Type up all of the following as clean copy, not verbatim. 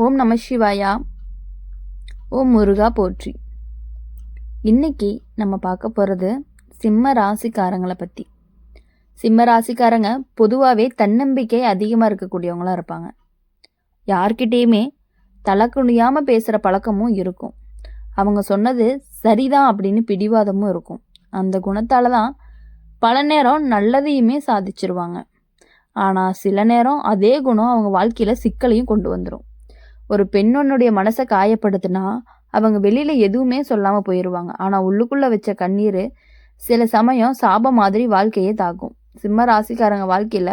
ஓம் நம சிவாயா. ஓம் முருகா போற்றி. இன்னைக்கு நம்ம பார்க்க போகிறது சிம்ம ராசிக்காரங்களை பற்றி. சிம்ம ராசிக்காரங்க பொதுவாகவே தன்னம்பிக்கை அதிகமாக இருக்கக்கூடியவங்களாக இருப்பாங்க. யார்கிட்டேயுமே தலை குனியாமல் பேசுகிற பழக்கமும் இருக்கும். அவங்க சொன்னது சரிதான் அப்படின்னு பிடிவாதமும் இருக்கும். அந்த குணத்தால் தான் பல நேரம் நல்லதையுமே சாதிச்சிருவாங்க. ஆனால் சில நேரம் அதே குணம் அவங்க வாழ்க்கையில் சிக்கலையும் கொண்டு வந்துடும். ஒரு பெண்ணொன்னுடைய மனசை காயப்படுத்தினா அவங்க வெளியில எதுவுமே சொல்லாம போயிடுவாங்க. ஆனா உள்ளுக்குள்ள வச்ச கண்ணீர் சில சமயம் சாபம் மாதிரி வாழ்க்கையே தாக்கும். சிம்ம ராசிக்காரங்க வாழ்க்கையில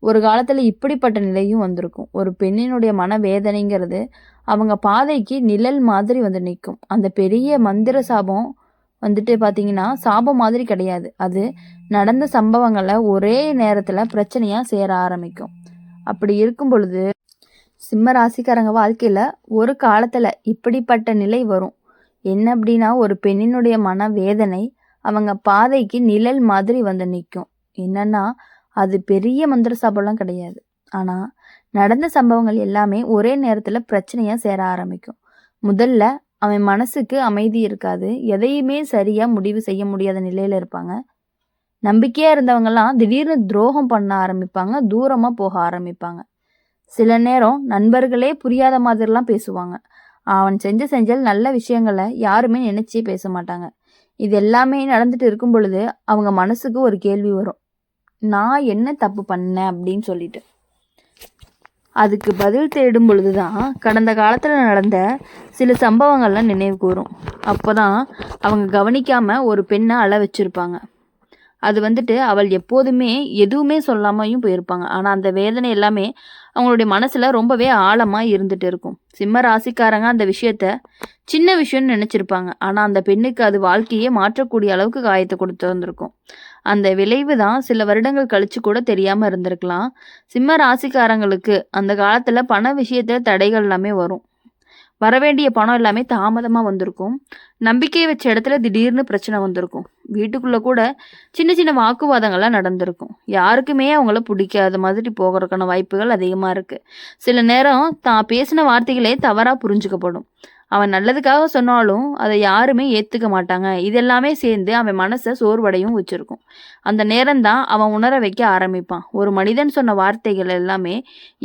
ஒரு காலத்துல இப்படிப்பட்ட நிலையும் வந்திருக்கும். ஒரு பெண்ணினுடைய மன வேதனைங்கிறது அவங்க பாதைக்கு நிழல் மாதிரி வந்து நிற்கும். அந்த பெரிய மந்திர சாபம் பாத்தீங்கன்னா சாபம் மாதிரி கிடையாது. அது நடந்த சம்பவங்களை ஒரே நேரத்துல பிரச்சனையா சேர ஆரம்பிக்கும். அப்படி இருக்கும் பொழுது சிம்ம ராசிக்காரங்க வாழ்க்கையில ஒரு காலத்துல இப்படிப்பட்ட நிலை வரும். என்ன அப்படின்னா, ஒரு பெண்ணினுடைய மன வேதனை அவங்க பாதைக்கு நிழல் மாதிரி வந்து நிற்கும். என்னன்னா, அது பெரிய மந்திர சாபம்லாம் கிடையாது. ஆனா நடந்த சம்பவங்கள் எல்லாமே ஒரே நேரத்துல பிரச்சனையா சேர ஆரம்பிக்கும். முதல்ல அவன் மனசுக்கு அமைதி இருக்காது. எதையுமே சரியா முடிவு செய்ய முடியாத நிலையில இருப்பாங்க. நம்பிக்கையா இருந்தவங்கெல்லாம் திடீர்னு துரோகம் பண்ண ஆரம்பிப்பாங்க. தூரமா போக ஆரம்பிப்பாங்க. சில நேரம் நண்பர்களே புரியாத மாதிரிலாம் பேசுவாங்க. அவன் செஞ்சல் நல்ல விஷயங்களை யாருமே நினைச்சே பேச மாட்டாங்க. இது எல்லாமே நடந்துட்டு இருக்கும் பொழுது அவங்க மனசுக்கு ஒரு கேள்வி வரும், நான் என்ன தப்பு பண்ணேன் அப்படின்னு சொல்லிட்டு. அதுக்கு பதில் தேடும் பொழுதுதான் கடந்த காலத்துல நடந்த சில சம்பவங்கள்லாம் நினைவு கூறும். அப்போதான் அவங்க கவனிக்காம ஒரு பெண்ணை அழ வச்சிருப்பாங்க. அது அவள் எப்போதுமே எதுவுமே சொல்லாமையும் போயிருப்பாங்க. ஆனால் அந்த வேதனை எல்லாமே அவங்களுடைய மனசுல ரொம்பவே ஆழமாக இருந்துட்டு இருக்கும். சிம்ம ராசிக்காரங்க அந்த விஷயத்த சின்ன விஷயம்னு நினைச்சிருப்பாங்க. ஆனால் அந்த பெண்ணுக்கு அது வாழ்க்கையே மாற்றக்கூடிய அளவுக்கு காயத்தை கொடுத்து வந்திருக்கும். அந்த விளைவு தான் சில வருடங்கள் கழிச்சு கூட தெரியாம இருந்திருக்கலாம். சிம்ம ராசிக்காரங்களுக்கு அந்த காலத்துல பண விஷயத்துல தடைகள் எல்லாமே வரும். வரவேண்டிய பணம் எல்லாமே தாமதமாக வந்திருக்கும். நம்பிக்கையை வச்ச இடத்துல திடீர்னு பிரச்சனை வந்திருக்கும். வீட்டுக்குள்ளே கூட சின்ன சின்ன வாக்குவாதங்கள்லாம் நடந்திருக்கும். யாருக்குமே அவங்கள பிடிக்காத மாதிரி போகிறதுக்கான வாய்ப்புகள் அதிகமாக இருக்குது. சில நேரம் தான் பேசின வார்த்தைகளே தவறாக புரிஞ்சுக்கப்படும். அவன் நல்லதுக்காக சொன்னாலும் அதை யாருமே ஏற்றுக்க மாட்டாங்க. இதெல்லாமே சேர்ந்து அவன் மனசை சோர்வடையும் வச்சிருக்கும். அந்த நேரம்தான் அவன் உணர வைக்க ஆரம்பிப்பான். ஒரு மனிதன் சொன்ன வார்த்தைகள் எல்லாமே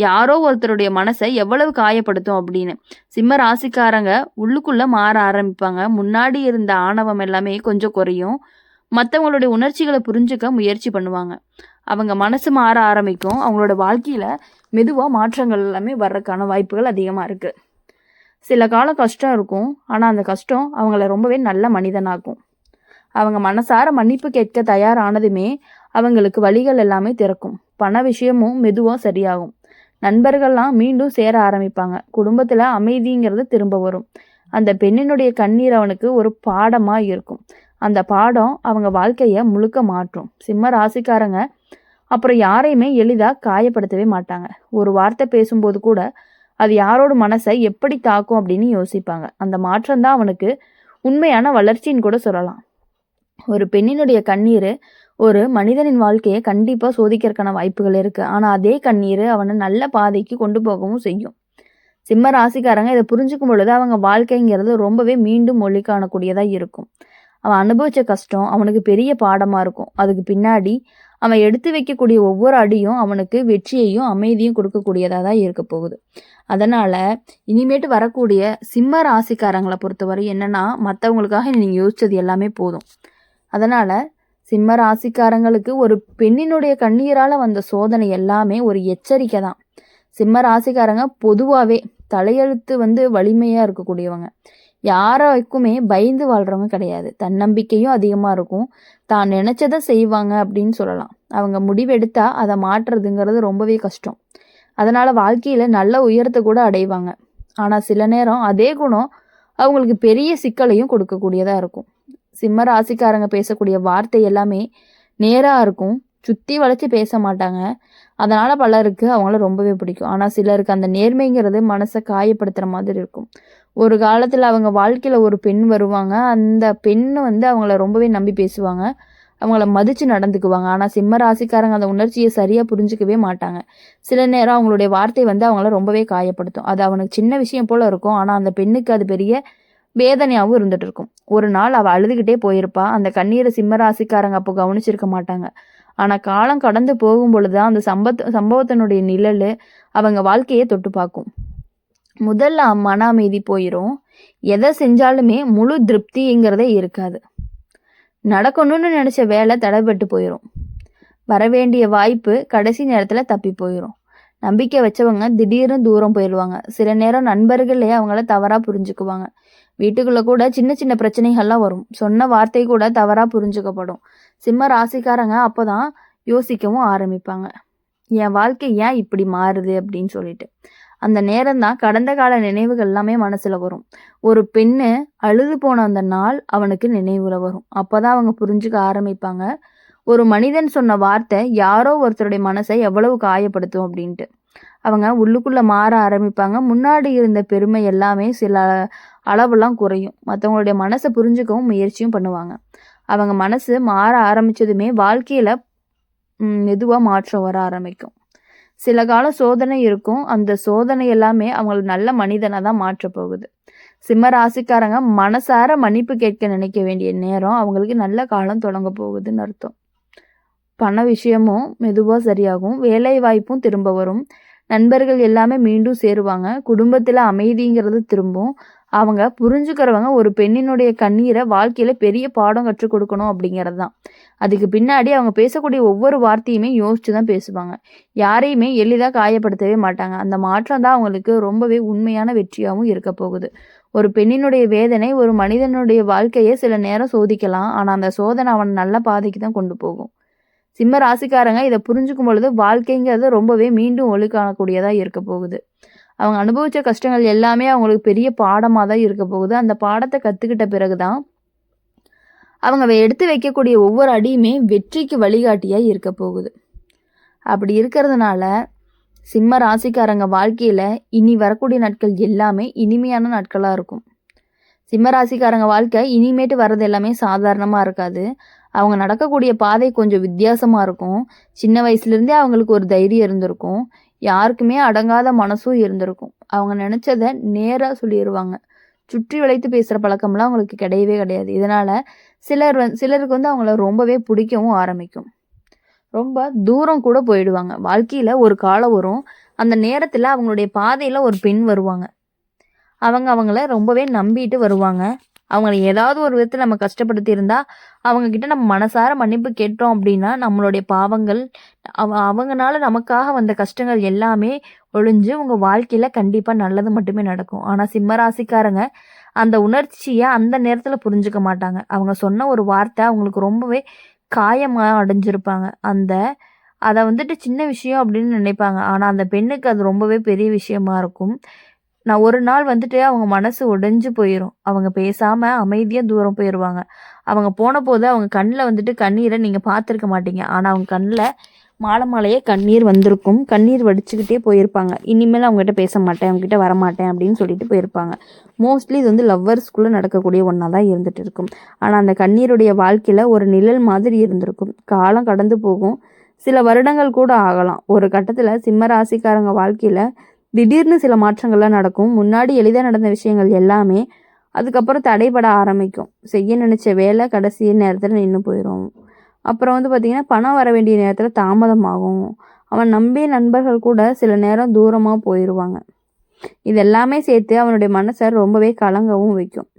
யாரோ ஒருத்தருடைய மனசை எவ்வளவு காயப்படுத்தும் அப்படின்னு. சிம்ம ராசிக்காரங்க உள்ளுக்குள்ள மாற ஆரம்பிப்பாங்க. முன்னாடி இருந்த ஆணவம் எல்லாமே கொஞ்சம் குறையும். மற்றவங்களுடைய உணர்ச்சிகளை புரிஞ்சுக்க முயற்சி பண்ணுவாங்க. அவங்க மனசு மாற ஆரம்பிக்கும். அவங்களோட வாழ்க்கையில மெதுவாக மாற்றங்கள் எல்லாமே வர்றதுக்கான வாய்ப்புகள் அதிகமாக இருக்கு. சில காலம் கஷ்டம் இருக்கும். ஆனால் அந்த கஷ்டம் அவங்கள ரொம்பவே நல்ல மனிதனாக்கும். அவங்க மனசார மன்னிப்பு கேட்க தயாரானதுமே அவங்களுக்கு வழிகள் எல்லாமே திறக்கும். பண விஷயமும் மெதுவாக சரியாகும். நண்பர்கள்லாம் மீண்டும் சேர ஆரம்பிப்பாங்க. குடும்பத்தில் அமைதிங்கிறது திரும்ப வரும். அந்த பெண்ணினுடைய கண்ணீர் அவனுக்கு ஒரு பாடமாக இருக்கும். அந்த பாடம் அவங்க வாழ்க்கையை முழுக்க மாற்றும். சிம்ம ராசிக்காரங்க அப்புறம் யாரையுமே எளிதாக காயப்படுத்தவே மாட்டாங்க. ஒரு வார்த்தை பேசும்போது கூட அது யாரோட மனசை எப்படி தாக்கும் அப்படின்னு யோசிப்பாங்க. அந்த மாற்றம் தான் அவனுக்கு உண்மையான வளர்ச்சின்னு கூட சொல்லலாம். ஒரு பெண்ணினுடைய கண்ணீர் ஒரு மனிதனின் வாழ்க்கையை கண்டிப்பாக சோதிக்கிறதுக்கான வாய்ப்புகள் இருக்குது. ஆனால் அதே கண்ணீர் அவனை நல்ல பாதைக்கு கொண்டு போகவும் செய்யும். சிம்ம ராசிக்காரங்க இதை புரிஞ்சுக்கும் பொழுது அவங்க வாழ்க்கைங்கிறது ரொம்பவே மீண்டும் மொழி காணக்கூடியதாக இருக்கும். அவன் அனுபவித்த கஷ்டம் அவனுக்கு பெரிய பாடமாக இருக்கும். அதுக்கு பின்னாடி அவன் எடுத்து வைக்கக்கூடிய ஒவ்வொரு அடியும் அவனுக்கு வெற்றியையும் அமைதியும் கொடுக்கக்கூடியதாக தான் இருக்க போகுது. அதனால் இனிமேட்டு வரக்கூடிய சிம்ம ராசிக்காரங்களை பொறுத்தவரை என்னென்னா, மற்றவங்களுக்காக நீங்கள் யோசித்தது எல்லாமே போதும். அதனால் சிம்ம ராசிக்காரங்களுக்கு ஒரு பெண்ணினுடைய கண்ணீரால் வந்த சோதனை எல்லாமே ஒரு எச்சரிக்கை தான். சிம்ம ராசிக்காரங்க பொதுவாகவே தலையெழுத்து வலிமையாக இருக்கக்கூடியவங்க. யாருக்குமே பயந்து வாழ்கிறவங்க கிடையாது. தன்னம்பிக்கையும் அதிகமாக இருக்கும். தான் நினச்சதை செய்வாங்க அப்படின்னு சொல்லலாம். அவங்க முடிவெடுத்தா அதை மாற்றுறதுங்கிறது ரொம்பவே கஷ்டம். அதனால் வாழ்க்கையில் நல்ல உயரத்தை கூட அடைவாங்க. ஆனால் சில நேரம் அதே குணம் அவங்களுக்கு பெரிய சிக்கலையும் கொடுக்கக்கூடியதாக இருக்கும். சிம்ம ராசிக்காரங்க பேசக்கூடிய வார்த்தை எல்லாமே நேராக இருக்கும். சுற்றி வளைச்சி பேச மாட்டாங்க. அதனால் பலருக்கு அவங்கள ரொம்பவே பிடிக்கும். ஆனால் சிலருக்கு அந்த நேர்மைங்கிறது மனசை காயப்படுத்துகிற மாதிரி இருக்கும். ஒரு காலத்தில் அவங்க வாழ்க்கையில் ஒரு பெண் வருவாங்க. அந்த பெண் அவங்கள ரொம்பவே நம்பி பேசுவாங்க. அவங்கள மதித்து நடந்துக்குவாங்க. ஆனால் சிம்ம ராசிக்காரங்க அந்த உணர்ச்சியை சரியாக புரிஞ்சிக்கவே மாட்டாங்க. சில நேரம் அவங்களுடைய வார்த்தை அவங்கள ரொம்பவே காயப்படுத்தும். அது அவனுக்கு சின்ன விஷயம் போல் இருக்கும், ஆனால் அந்த பெண்ணுக்கு அது பெரிய வேதனையாகவும் இருந்துட்டு இருக்கும். ஒரு நாள் அவள் அழுதுகிட்டே போயிருப்பா. அந்த கண்ணீரை சிம்ம ராசிக்காரங்க அப்போ கவனிச்சிருக்க மாட்டாங்க. ஆனால் காலம் கடந்து போகும் பொழுதுதான் அந்த சம்பவத்தினுடைய நிழல் அவங்க வாழ்க்கையை தொட்டு பார்க்கும். முதல்ல மன அமைதி போயிடும். எதை செஞ்சாலுமே முழு திருப்திங்கிறதே இருக்காது. நடக்கணும்னு நினச்ச வேலை தடைபட்டு போயிடும். வரவேண்டிய வாய்ப்பு கடைசி நேரத்தில் தப்பி போயிடும். நம்பிக்கை வச்சவங்க திடீர்னு தூரம் போயிடுவாங்க. சில நேரம் நண்பர்களே அவங்கள தவறாக புரிஞ்சுக்குவாங்க. வீட்டுக்குள்ளே கூட சின்ன சின்ன பிரச்சனைகள்லாம் வரும். சொன்ன வார்த்தை கூட தவறாக புரிஞ்சுக்கப்படும். சிம்ம ராசிக்காரங்க அப்போ தான் யோசிக்கவும் ஆரம்பிப்பாங்க, என் வாழ்க்கை ஏன் இப்படி மாறுது அப்படின்னு சொல்லிட்டு. அந்த நேரம் தான் கடந்த கால நினைவுகள் எல்லாமே மனசில் வரும். ஒரு பெண்ணு அழுது போன அந்த நாள் அவனுக்கு நினைவுல வரும். அப்போ தான் அவங்க புரிஞ்சுக்க ஆரம்பிப்பாங்க, ஒரு மனிதன் சொன்ன வார்த்தை யாரோ ஒருத்தருடைய மனசை எவ்வளவு காயப்படுத்தும் அப்படின்ட்டு. அவங்க உள்ளுக்குள்ளே மாற ஆரம்பிப்பாங்க. முன்னாடி இருந்த பெருமை எல்லாமே சில அளவுலாம் குறையும். மற்றவங்களுடைய மனசை புரிஞ்சுக்கவும் முயற்சியும் பண்ணுவாங்க. அவங்க மனசு மாற ஆரம்பித்ததுமே வாழ்க்கையில் மெதுவாக மாற்றம் வர ஆரம்பிக்கும். சில காலம் சோதனை இருக்கும். அந்த சோதனை எல்லாமே அவங்களை நல்ல மனிதனாக தான் மாற்ற போகுது. சிம்ம ராசிக்காரங்க மனசார மன்னிப்பு கேட்க நினைக்க வேண்டிய நேரம் அவங்களுக்கு நல்ல காலம் தொடங்க போகுதுன்னு அர்த்தம். பண விஷயமும் மெதுவாக சரியாகும். வேலை வாய்ப்பும் திரும்ப வரும். நண்பர்கள் எல்லாமே மீண்டும் சேருவாங்க. குடும்பத்தில் அமைதிங்கிறது திரும்பும். அவங்க புரிஞ்சுக்கிறவங்க ஒரு பெண்ணினுடைய கண்ணீரை வாழ்க்கையில் பெரிய பாடம் கற்றுக் கொடுக்கணும் அப்படிங்கிறது தான். அதுக்கு பின்னாடி அவங்க பேசக்கூடிய ஒவ்வொரு வார்த்தையுமே யோசிச்சு தான் பேசுவாங்க. யாரையுமே எளிதாக காயப்படுத்தவே மாட்டாங்க. அந்த மாற்றம் தான் அவங்களுக்கு ரொம்பவே உண்மையான வெற்றியாகவும் இருக்க போகுது. ஒரு பெண்ணினுடைய வேதனை ஒரு மனிதனுடைய வாழ்க்கையை சில நேரம் சோதிக்கலாம். ஆனால் அந்த சோதனை அவன் நல்ல பாதைக்கு தான் கொண்டு போகும். சிம்ம ராசிக்காரங்க இதை புரிஞ்சுக்கும் பொழுது வாழ்க்கைங்கிறது ரொம்பவே மீண்டும் ஒளி காணக்கூடியதாக இருக்க போகுது. அவங்க அனுபவித்த கஷ்டங்கள் எல்லாமே அவங்களுக்கு பெரிய பாடமாக தான் இருக்க போகுது. அந்த பாடத்தை கற்றுக்கிட்ட பிறகு தான் அவங்க எடுத்து வைக்கக்கூடிய ஒவ்வொரு அடியுமே வெற்றிக்கு வழிகாட்டியாக இருக்க போகுது. அப்படி இருக்கிறதுனால சிம்ம ராசிக்காரங்க வாழ்க்கையில் இனி வரக்கூடிய நாட்கள் எல்லாமே இனிமையான நாட்களாக இருக்கும். சிம்ம ராசிக்காரங்க வாழ்க்கை இனிமேட்டு வர்றது எல்லாமே சாதாரணமாக இருக்காது. அவங்க நடக்கக்கூடிய பாதை கொஞ்சம் வித்தியாசமாக இருக்கும். சின்ன வயசுலேருந்தே அவங்களுக்கு ஒரு தைரியம் இருந்திருக்கும். யாருக்குமே அடங்காத மனசும் இருந்திருக்கும். அவங்க நினச்சதை நேராக சொல்லிடுவாங்க. சுற்றி வளைத்து பேசுகிற பழக்கம்லாம் அவங்களுக்கு கிடையவே கிடையாது. இதனால் சிலருக்கு அவங்கள ரொம்பவே பிடிக்கவும் ஆரம்பிக்கும். ரொம்ப தூரம் கூட போயிடுவாங்க. வாழ்க்கையில் ஒரு காலம் வரும். அந்த நேரத்தில் அவங்களுடைய பாதையில் ஒரு பெண் வருவாங்க. அவங்கள ரொம்பவே நம்பிட்டு வருவாங்க. அவங்கள ஏதாவது ஒரு விதத்தில் நம்ம கஷ்டப்படுத்தி இருந்தால் அவங்கக்கிட்ட நம்ம மனசார மன்னிப்பு கேட்டோம் அப்படின்னா நம்மளுடைய பாவங்கள் அவங்கனால நமக்காக வந்த கஷ்டங்கள் எல்லாமே ஒழிஞ்சு உங்கள் வாழ்க்கையில் கண்டிப்பாக நல்லது மட்டுமே நடக்கும். ஆனால் சிம்மராசிக்காரங்க அந்த உணர்ச்சியை அந்த நேரத்தில் புரிஞ்சுக்க மாட்டாங்க. அவங்க சொன்ன ஒரு வார்த்தை அவங்களுக்கு ரொம்பவே காயமாக அடைஞ்சிருப்பாங்க. அதை சின்ன விஷயம் அப்படின்னு நினைப்பாங்க. ஆனால் அந்த பெண்ணுக்கு அது ரொம்பவே பெரிய விஷயமா இருக்கும். நான் ஒரு நாள் அவங்க மனசு உடைஞ்சு போயிடும். அவங்க பேசாமல் அமைதியாக தூரம் போயிடுவாங்க. அவங்க போன போது அவங்க கண்ணில் கண்ணீரை நீங்கள் பார்த்துருக்க மாட்டீங்க. ஆனால் அவங்க கண்ணில் மாலையே கண்ணீர் வந்திருக்கும். கண்ணீர் வடிச்சுக்கிட்டே போயிருப்பாங்க. இனிமேல் அவங்ககிட்ட பேச மாட்டேன், அவங்ககிட்ட வரமாட்டேன் அப்படின்னு சொல்லிட்டு போயிருப்பாங்க. மோஸ்ட்லி இது லவ்வர்ஸ்குள்ளே நடக்கக்கூடிய ஒன்றா தான் இருந்துகிட்டு இருக்கும். ஆனால் அந்த கண்ணீருடைய வாழ்க்கையில் ஒரு நிழல் மாதிரி இருந்திருக்கும். காலம் கடந்து போகும். சில வருடங்கள் கூட ஆகலாம். ஒரு கட்டத்தில் சிம்ம ராசிக்காரங்க வாழ்க்கையில் திடீர்னு சில மாற்றங்கள்லாம் நடக்கும். முன்னாடி எளிதாக நடந்த விஷயங்கள் எல்லாமே அதுக்கப்புறம் தடைபட ஆரம்பிக்கும். செய்ய நினச்ச வேலை கடைசி நேரத்தில் நின்று போயிடும். அப்புறம் பார்த்திங்கன்னா பணம் வர வேண்டிய நேரத்தில் தாமதமாகும். அவன் நம்பிய நண்பர்கள் கூட சில நேரம் தூரமாக போயிடுவாங்க. இது எல்லாமே சேர்த்து அவனுடைய மனசை ரொம்பவே கலங்கவும் வைக்கும்.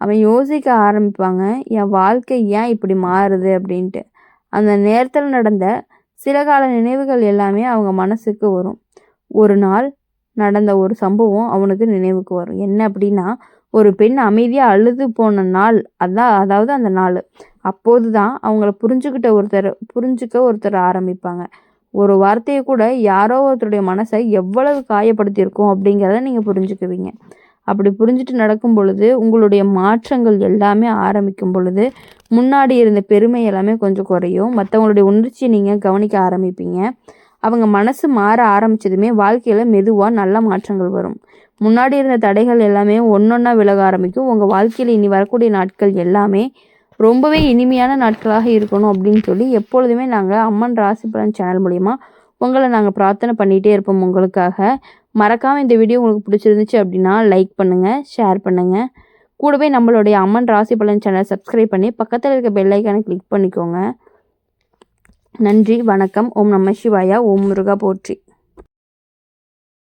அவன் யோசிக்க ஆரம்பிப்பாங்க, என் வாழ்க்கை ஏன் இப்படி மாறுது அப்படின்ட்டு. அந்த நேரத்தில் நடந்த சில கால நினைவுகள் எல்லாமே அவங்க மனசுக்கு வரும். ஒரு நாள் நடந்த ஒரு சம்பவம் அவனுக்கு நினைவுக்கு வரும். என்ன அப்படின்னா, ஒரு பெண் அமைதியாக அழுது போன நாள். அதாவது அந்த நாள். அப்போது தான் அவங்கள புரிஞ்சுக்க ஒருத்தர் ஆரம்பிப்பாங்க. ஒரு வார்த்தையை கூட யாரோ ஒருத்தருடைய மனசை எவ்வளவு காயப்படுத்தியிருக்கோம் அப்படிங்கிறத நீங்கள் புரிஞ்சுக்குவீங்க. அப்படி புரிஞ்சுட்டு நடக்கும் பொழுது உங்களுடைய மாற்றங்கள் எல்லாமே ஆரம்பிக்கும் பொழுது முன்னாடி இருந்த பெருமை எல்லாமே கொஞ்சம் குறையும். மற்றவங்களுடைய உணர்ச்சியை நீங்கள் கவனிக்க ஆரம்பிப்பீங்க. அவங்க மனசு மாற ஆரம்பித்ததுமே வாழ்க்கையில் மெதுவாக நல்ல மாற்றங்கள் வரும். முன்னாடி இருந்த தடைகள் எல்லாமே ஒன்றொன்னா விலக ஆரம்பிக்கும். உங்கள் வாழ்க்கையில் இனி வரக்கூடிய நாட்கள் எல்லாமே ரொம்பவே இனிமையான நாட்களாக இருக்கணும் அப்படின்னு சொல்லி எப்பொழுதுமே நாங்கள் அம்மன் ராசி பலன் சேனல் மூலிமா உங்களை நாங்கள் பிரார்த்தனை பண்ணிகிட்டே இருப்போம் உங்களுக்காக. மறக்காமல் இந்த வீடியோ உங்களுக்கு பிடிச்சிருந்துச்சு அப்படின்னா லைக் பண்ணுங்கள், ஷேர் பண்ணுங்கள். கூடவே நம்மளுடைய அம்மன் ராசி பலன் சேனலை சப்ஸ்கிரைப் பண்ணி பக்கத்தில் இருக்க பெல் ஐக்கானை கிளிக் பண்ணிக்கோங்க. நன்றி, வணக்கம். ஓம் நம சிவாயா. ஓம் முருகா போற்றி.